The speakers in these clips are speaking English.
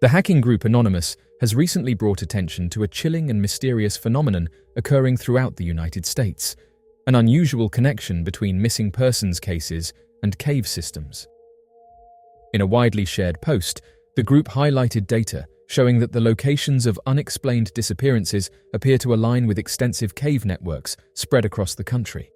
The hacking group Anonymous has recently brought attention to a chilling and mysterious phenomenon occurring throughout the United States, an unusual connection between missing persons cases and cave systems. In a widely shared post, the group highlighted data showing that the locations of unexplained disappearances appear to align with extensive cave networks spread across the country.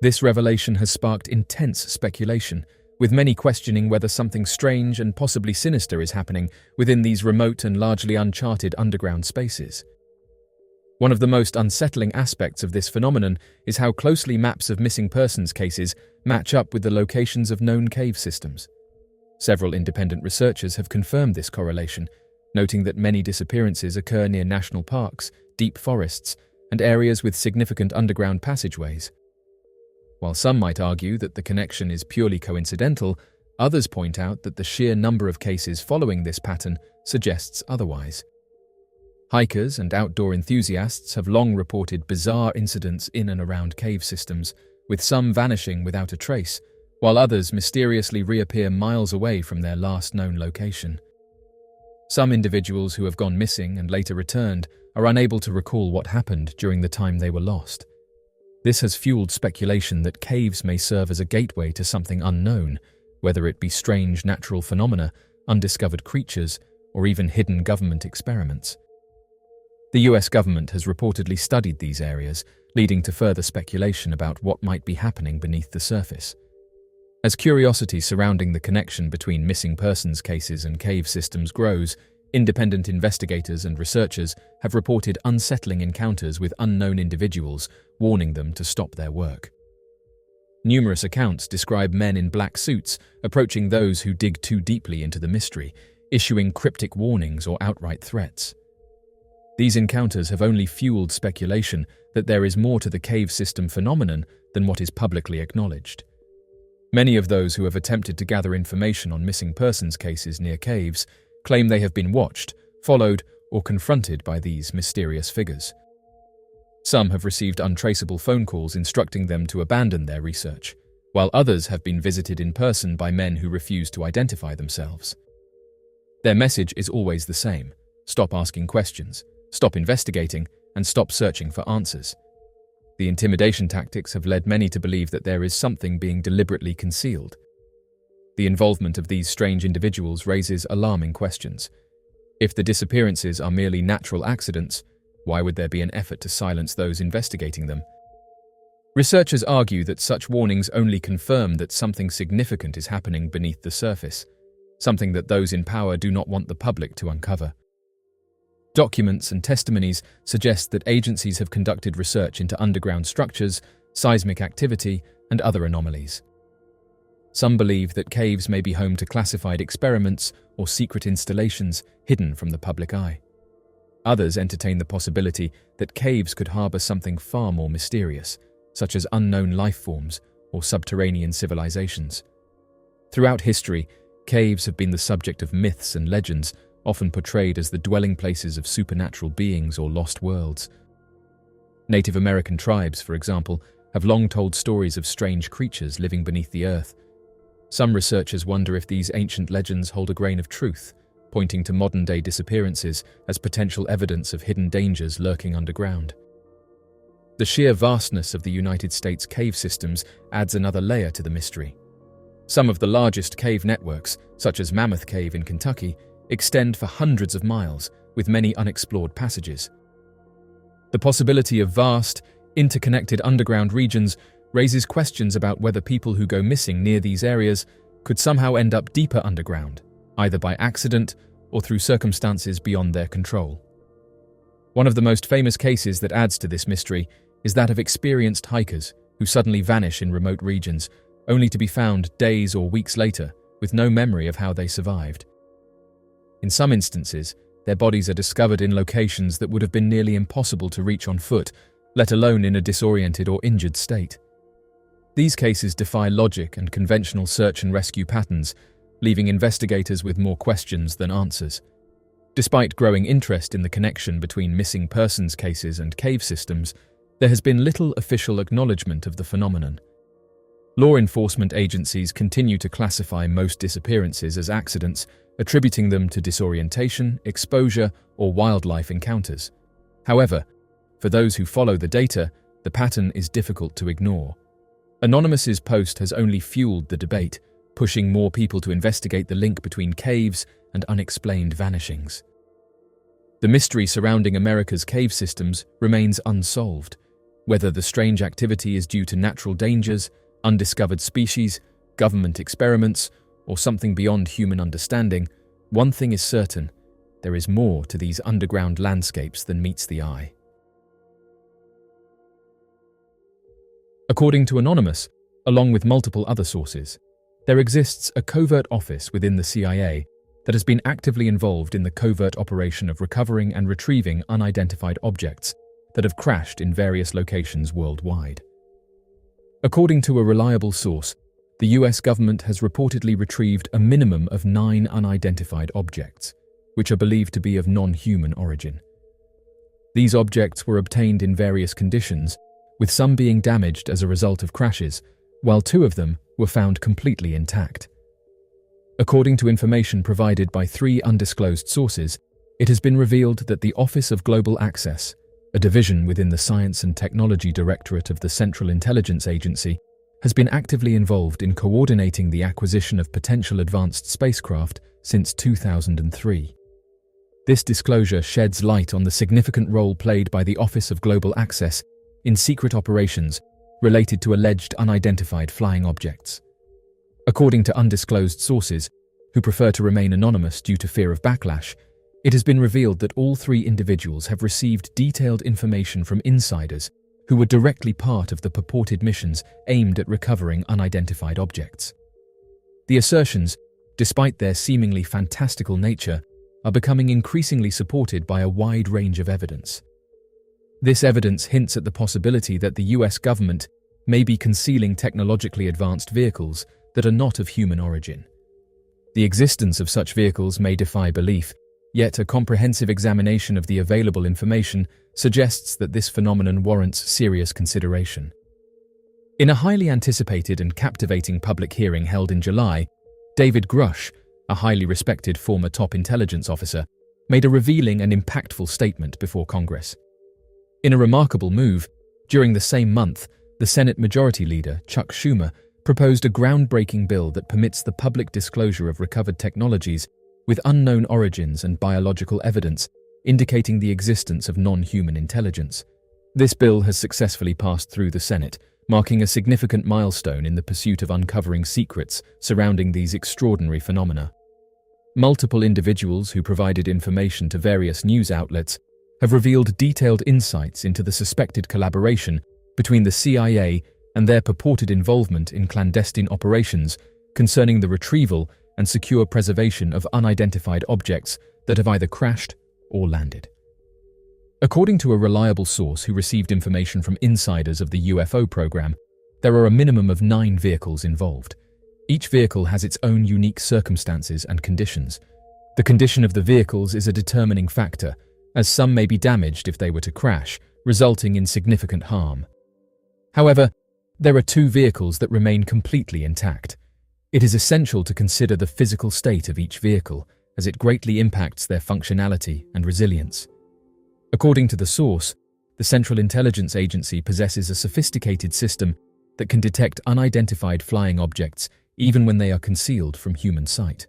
This revelation has sparked intense speculation, with many questioning whether something strange and possibly sinister is happening within these remote and largely uncharted underground spaces. One of the most unsettling aspects of this phenomenon is how closely maps of missing persons cases match up with the locations of known cave systems. Several independent researchers have confirmed this correlation, noting that many disappearances occur near national parks, deep forests, and areas with significant underground passageways. While some might argue that the connection is purely coincidental, others point out that the sheer number of cases following this pattern suggests otherwise. Hikers and outdoor enthusiasts have long reported bizarre incidents in and around cave systems, with some vanishing without a trace, while others mysteriously reappear miles away from their last known location. Some individuals who have gone missing and later returned are unable to recall what happened during the time they were lost. This has fueled speculation that caves may serve as a gateway to something unknown, whether it be strange natural phenomena, undiscovered creatures, or even hidden government experiments. The US government has reportedly studied these areas, leading to further speculation about what might be happening beneath the surface. As curiosity surrounding the connection between missing persons cases and cave systems grows, independent investigators and researchers have reported unsettling encounters with unknown individuals, warning them to stop their work. Numerous accounts describe men in black suits approaching those who dig too deeply into the mystery, issuing cryptic warnings or outright threats. These encounters have only fueled speculation that there is more to the cave system phenomenon than what is publicly acknowledged. Many of those who have attempted to gather information on missing persons cases near caves claim they have been watched, followed, or confronted by these mysterious figures. Some have received untraceable phone calls instructing them to abandon their research, while others have been visited in person by men who refuse to identify themselves. Their message is always the same: stop asking questions, stop investigating, and stop searching for answers. The intimidation tactics have led many to believe that there is something being deliberately concealed. The involvement of these strange individuals raises alarming questions. If the disappearances are merely natural accidents, why would there be an effort to silence those investigating them? Researchers argue that such warnings only confirm that something significant is happening beneath the surface, something that those in power do not want the public to uncover. Documents and testimonies suggest that agencies have conducted research into underground structures, seismic activity, and other anomalies. Some believe that caves may be home to classified experiments or secret installations hidden from the public eye. Others entertain the possibility that caves could harbor something far more mysterious, such as unknown life forms or subterranean civilizations. Throughout history, caves have been the subject of myths and legends, often portrayed as the dwelling places of supernatural beings or lost worlds. Native American tribes, for example, have long told stories of strange creatures living beneath the earth. Some researchers wonder if these ancient legends hold a grain of truth, pointing to modern-day disappearances as potential evidence of hidden dangers lurking underground. The sheer vastness of the United States cave systems adds another layer to the mystery. Some of the largest cave networks, such as Mammoth Cave in Kentucky, extend for hundreds of miles, with many unexplored passages. The possibility of vast, interconnected underground regions raises questions about whether people who go missing near these areas could somehow end up deeper underground, either by accident or through circumstances beyond their control. One of the most famous cases that adds to this mystery is that of experienced hikers who suddenly vanish in remote regions, only to be found days or weeks later with no memory of how they survived. In some instances, their bodies are discovered in locations that would have been nearly impossible to reach on foot, let alone in a disoriented or injured state. These cases defy logic and conventional search and rescue patterns, leaving investigators with more questions than answers. Despite growing interest in the connection between missing persons cases and cave systems, there has been little official acknowledgement of the phenomenon. Law enforcement agencies continue to classify most disappearances as accidents, attributing them to disorientation, exposure, or wildlife encounters. However, for those who follow the data, the pattern is difficult to ignore. Anonymous's post has only fueled the debate, pushing more people to investigate the link between caves and unexplained vanishings. The mystery surrounding America's cave systems remains unsolved. Whether the strange activity is due to natural dangers, undiscovered species, government experiments, or something beyond human understanding, one thing is certain: there is more to these underground landscapes than meets the eye. According to Anonymous, along with multiple other sources, there exists a covert office within the CIA that has been actively involved in the covert operation of recovering and retrieving unidentified objects that have crashed in various locations worldwide. According to a reliable source, the US government has reportedly retrieved a minimum of 9 unidentified objects, which are believed to be of non-human origin. These objects were obtained in various conditions, with some being damaged as a result of crashes, while 2 of them were found completely intact. According to information provided by 3 undisclosed sources, it has been revealed that the Office of Global Access, a division within the Science and Technology Directorate of the Central Intelligence Agency, has been actively involved in coordinating the acquisition of potential advanced spacecraft since 2003. This disclosure sheds light on the significant role played by the Office of Global Access in secret operations related to alleged unidentified flying objects. According to undisclosed sources, who prefer to remain anonymous due to fear of backlash, it has been revealed that all 3 individuals have received detailed information from insiders who were directly part of the purported missions aimed at recovering unidentified objects. The assertions, despite their seemingly fantastical nature, are becoming increasingly supported by a wide range of evidence. This evidence hints at the possibility that the US government may be concealing technologically advanced vehicles that are not of human origin. The existence of such vehicles may defy belief, yet a comprehensive examination of the available information suggests that this phenomenon warrants serious consideration. In a highly anticipated and captivating public hearing held in July, David Grush, a highly respected former top intelligence officer, made a revealing and impactful statement before Congress. In a remarkable move, during the same month, the Senate Majority Leader, Chuck Schumer, proposed a groundbreaking bill that permits the public disclosure of recovered technologies with unknown origins and biological evidence indicating the existence of non-human intelligence. This bill has successfully passed through the Senate, marking a significant milestone in the pursuit of uncovering secrets surrounding these extraordinary phenomena. Multiple individuals who provided information to various news outlets have revealed detailed insights into the suspected collaboration between the CIA and their purported involvement in clandestine operations concerning the retrieval and secure preservation of unidentified objects that have either crashed or landed. According to a reliable source who received information from insiders of the UFO program, there are a minimum of 9 vehicles involved. Each vehicle has its own unique circumstances and conditions. The condition of the vehicles is a determining factor, as some may be damaged if they were to crash, resulting in significant harm. However, there are 2 vehicles that remain completely intact. It is essential to consider the physical state of each vehicle, as it greatly impacts their functionality and resilience. According to the source, the Central Intelligence Agency possesses a sophisticated system that can detect unidentified flying objects even when they are concealed from human sight.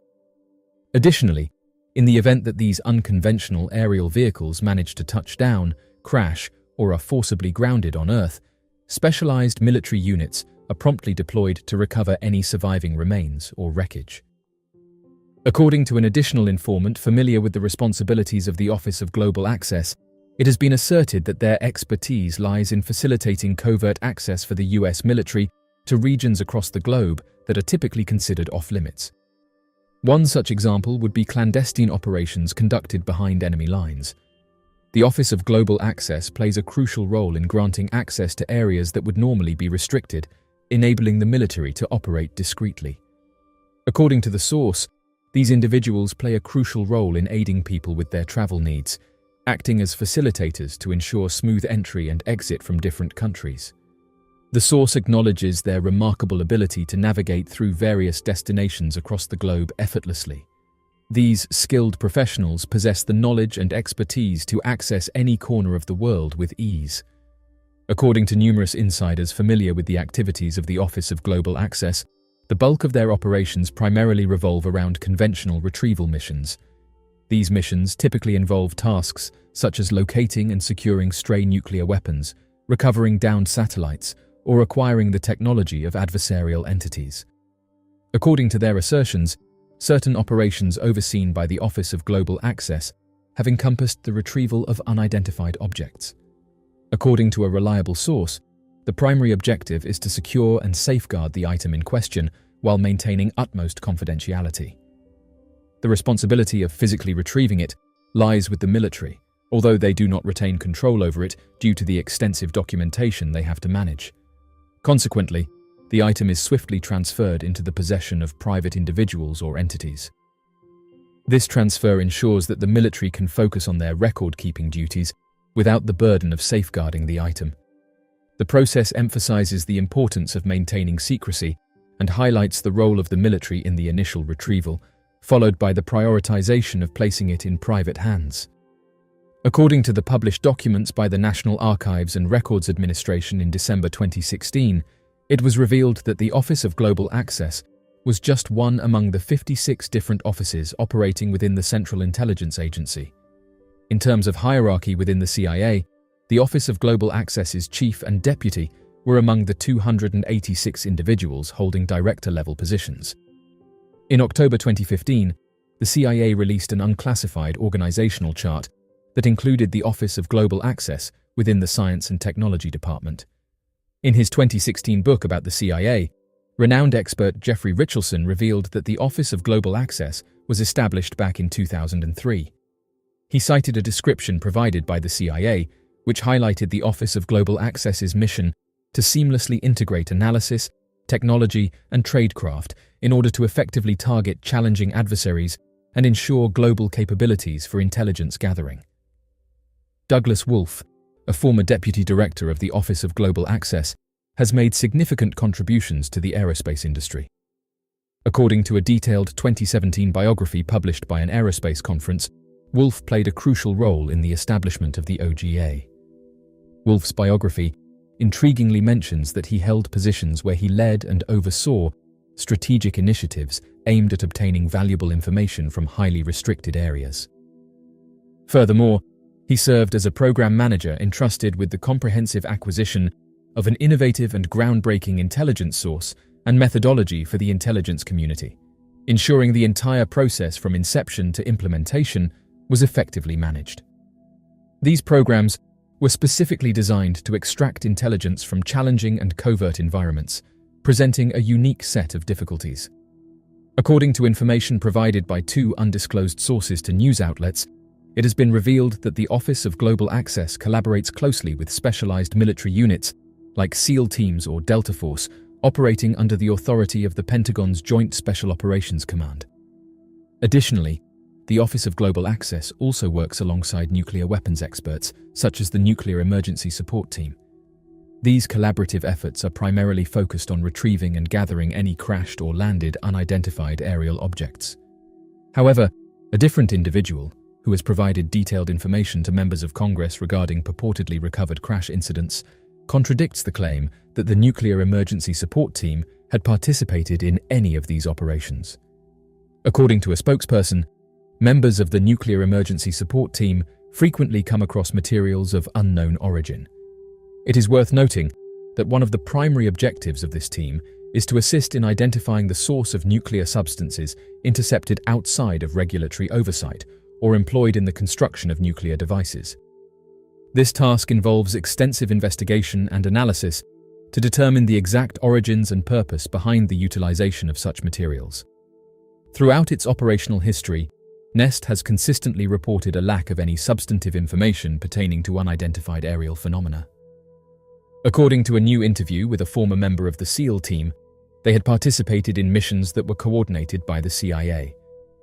Additionally, in the event that these unconventional aerial vehicles manage to touch down, crash, or are forcibly grounded on Earth, specialized military units are promptly deployed to recover any surviving remains or wreckage. According to an additional informant familiar with the responsibilities of the Office of Global Access, it has been asserted that their expertise lies in facilitating covert access for the US military to regions across the globe that are typically considered off-limits. One such example would be clandestine operations conducted behind enemy lines. The Office of Global Access plays a crucial role in granting access to areas that would normally be restricted, enabling the military to operate discreetly. According to the source, these individuals play a crucial role in aiding people with their travel needs, acting as facilitators to ensure smooth entry and exit from different countries. The source acknowledges their remarkable ability to navigate through various destinations across the globe effortlessly. These skilled professionals possess the knowledge and expertise to access any corner of the world with ease. According to numerous insiders familiar with the activities of the Office of Global Access, the bulk of their operations primarily revolve around conventional retrieval missions. These missions typically involve tasks such as locating and securing stray nuclear weapons, recovering downed satellites, or acquiring the technology of adversarial entities. According to their assertions, certain operations overseen by the Office of Global Access have encompassed the retrieval of unidentified objects. According to a reliable source, the primary objective is to secure and safeguard the item in question while maintaining utmost confidentiality. The responsibility of physically retrieving it lies with the military, although they do not retain control over it due to the extensive documentation they have to manage. Consequently, the item is swiftly transferred into the possession of private individuals or entities. This transfer ensures that the military can focus on their record-keeping duties without the burden of safeguarding the item. The process emphasizes the importance of maintaining secrecy and highlights the role of the military in the initial retrieval, followed by the prioritization of placing it in private hands. According to the published documents by the National Archives and Records Administration in December 2016, it was revealed that the Office of Global Access was just one among the 56 different offices operating within the Central Intelligence Agency. In terms of hierarchy within the CIA, the Office of Global Access's chief and deputy were among the 286 individuals holding director-level positions. In October 2015, the CIA released an unclassified organizational chart that included the Office of Global Access within the Science and Technology Department. In his 2016 book about the CIA, renowned expert Jeffrey Richelson revealed that the Office of Global Access was established back in 2003. He cited a description provided by the CIA, which highlighted the Office of Global Access's mission to seamlessly integrate analysis, technology, and tradecraft in order to effectively target challenging adversaries and ensure global capabilities for intelligence gathering. Douglas Wolfe, a former deputy director of the Office of Global Access, has made significant contributions to the aerospace industry. According to a detailed 2017 biography published by an aerospace conference, Wolfe played a crucial role in the establishment of the OGA. Wolfe's biography intriguingly mentions that he held positions where he led and oversaw strategic initiatives aimed at obtaining valuable information from highly restricted areas. Furthermore, he served as a program manager entrusted with the comprehensive acquisition of an innovative and groundbreaking intelligence source and methodology for the intelligence community, ensuring the entire process from inception to implementation was effectively managed. These programs were specifically designed to extract intelligence from challenging and covert environments, presenting a unique set of difficulties. According to information provided by two undisclosed sources to news outlets, it has been revealed that the Office of Global Access collaborates closely with specialized military units like SEAL teams or Delta Force operating under the authority of the Pentagon's Joint Special Operations Command. Additionally, the Office of Global Access also works alongside nuclear weapons experts, such as the Nuclear Emergency Support Team. These collaborative efforts are primarily focused on retrieving and gathering any crashed or landed unidentified aerial objects. However, a different individual, who has provided detailed information to members of Congress regarding purportedly recovered crash incidents, contradicts the claim that the Nuclear Emergency Support Team had participated in any of these operations. According to a spokesperson, members of the Nuclear Emergency Support Team frequently come across materials of unknown origin. It is worth noting that one of the primary objectives of this team is to assist in identifying the source of nuclear substances intercepted outside of regulatory oversight or employed in the construction of nuclear devices. This task involves extensive investigation and analysis to determine the exact origins and purpose behind the utilization of such materials. Throughout its operational history, NEST has consistently reported a lack of any substantive information pertaining to unidentified aerial phenomena. According to a new interview with a former member of the SEAL team, they had participated in missions that were coordinated by the CIA.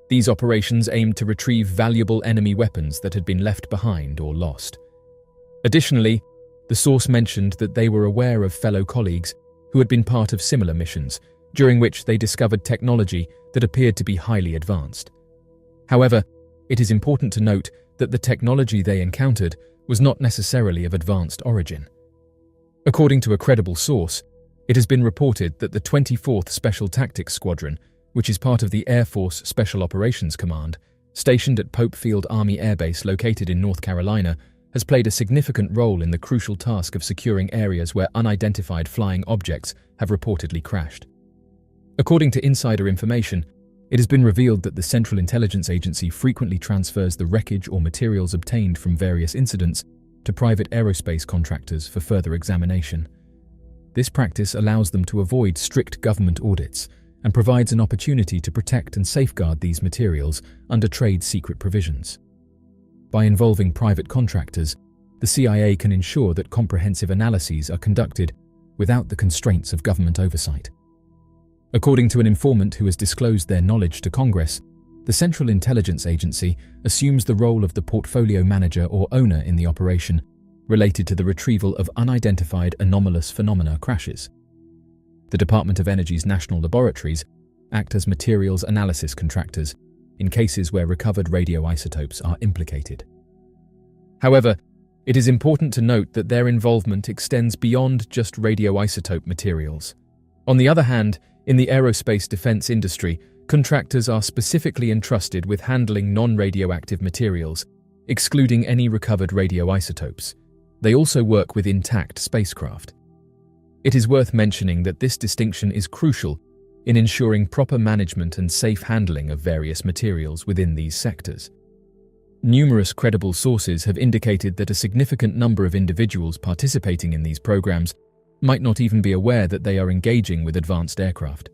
These operations aimed to retrieve valuable enemy weapons that had been left behind or lost. Additionally, the source mentioned that they were aware of fellow colleagues who had been part of similar missions, during which they discovered technology that appeared to be highly advanced. However, it is important to note that the technology they encountered was not necessarily of advanced origin. According to a credible source, it has been reported that the 24th Special Tactics Squadron, which is part of the Air Force Special Operations Command, stationed at Pope Field Army Air Base located in North Carolina, has played a significant role in the crucial task of securing areas where unidentified flying objects have reportedly crashed. According to insider information, it has been revealed that the Central Intelligence Agency frequently transfers the wreckage or materials obtained from various incidents to private aerospace contractors for further examination. This practice allows them to avoid strict government audits and provides an opportunity to protect and safeguard these materials under trade secret provisions. By involving private contractors, the CIA can ensure that comprehensive analyses are conducted without the constraints of government oversight. According to an informant who has disclosed their knowledge to Congress, the Central Intelligence Agency assumes the role of the portfolio manager or owner in the operation related to the retrieval of unidentified anomalous phenomena crashes. The Department of Energy's national laboratories act as materials analysis contractors in cases where recovered radioisotopes are implicated. However, it is important to note that their involvement extends beyond just radioisotope materials. On the other hand, in the aerospace defense industry, contractors are specifically entrusted with handling non-radioactive materials, excluding any recovered radioisotopes. They also work with intact spacecraft. It is worth mentioning that this distinction is crucial in ensuring proper management and safe handling of various materials within these sectors. Numerous credible sources have indicated that a significant number of individuals participating in these programs might not even be aware that they are engaging with advanced aircraft.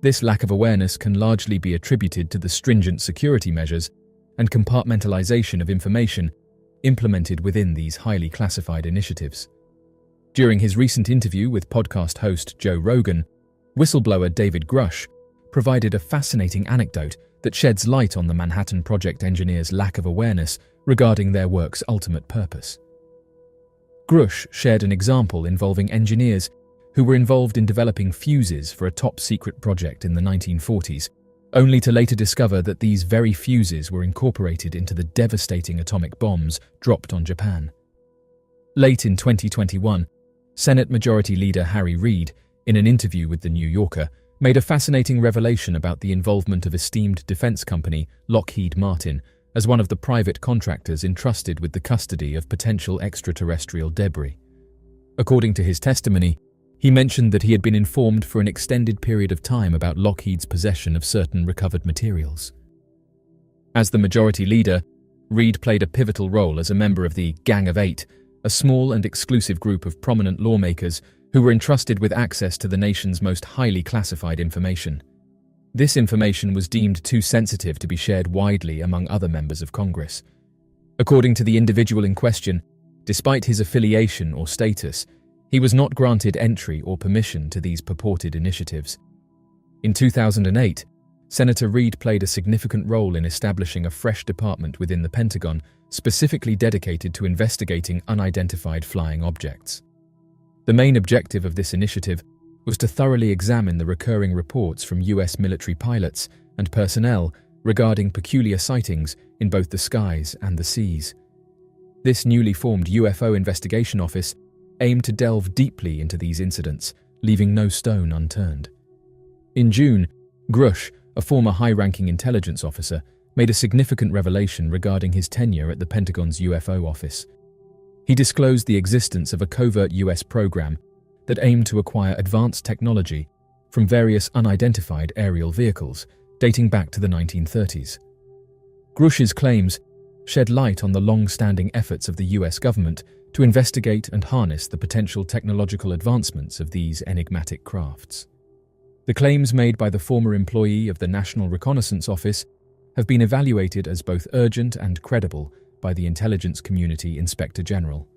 This lack of awareness can largely be attributed to the stringent security measures and compartmentalization of information implemented within these highly classified initiatives. During his recent interview with podcast host Joe Rogan, whistleblower David Grush provided a fascinating anecdote that sheds light on the Manhattan Project engineers' lack of awareness regarding their work's ultimate purpose. Grush shared an example involving engineers who were involved in developing fuses for a top-secret project in the 1940s, only to later discover that these very fuses were incorporated into the devastating atomic bombs dropped on Japan. Late in 2021, Senate Majority Leader Harry Reid, in an interview with The New Yorker, made a fascinating revelation about the involvement of esteemed defense company Lockheed Martin as one of the private contractors entrusted with the custody of potential extraterrestrial debris. According to his testimony, he mentioned that he had been informed for an extended period of time about Lockheed's possession of certain recovered materials. As the majority leader, Reid played a pivotal role as a member of the Gang of Eight, a small and exclusive group of prominent lawmakers who were entrusted with access to the nation's most highly classified information. This information was deemed too sensitive to be shared widely among other members of Congress. According to the individual in question, despite his affiliation or status, he was not granted entry or permission to these purported initiatives. In 2008, Senator Reid played a significant role in establishing a fresh department within the Pentagon specifically dedicated to investigating unidentified flying objects. The main objective of this initiative was to thoroughly examine the recurring reports from US military pilots and personnel regarding peculiar sightings in both the skies and the seas. This newly formed UFO investigation office aimed to delve deeply into these incidents, leaving no stone unturned. In June, Grush, a former high-ranking intelligence officer, made a significant revelation regarding his tenure at the Pentagon's UFO office. He disclosed the existence of a covert US program that aimed to acquire advanced technology from various unidentified aerial vehicles dating back to the 1930s. Grush's claims shed light on the long-standing efforts of the US government to investigate and harness the potential technological advancements of these enigmatic crafts. The claims made by the former employee of the National Reconnaissance Office have been evaluated as both urgent and credible by the Intelligence Community Inspector General.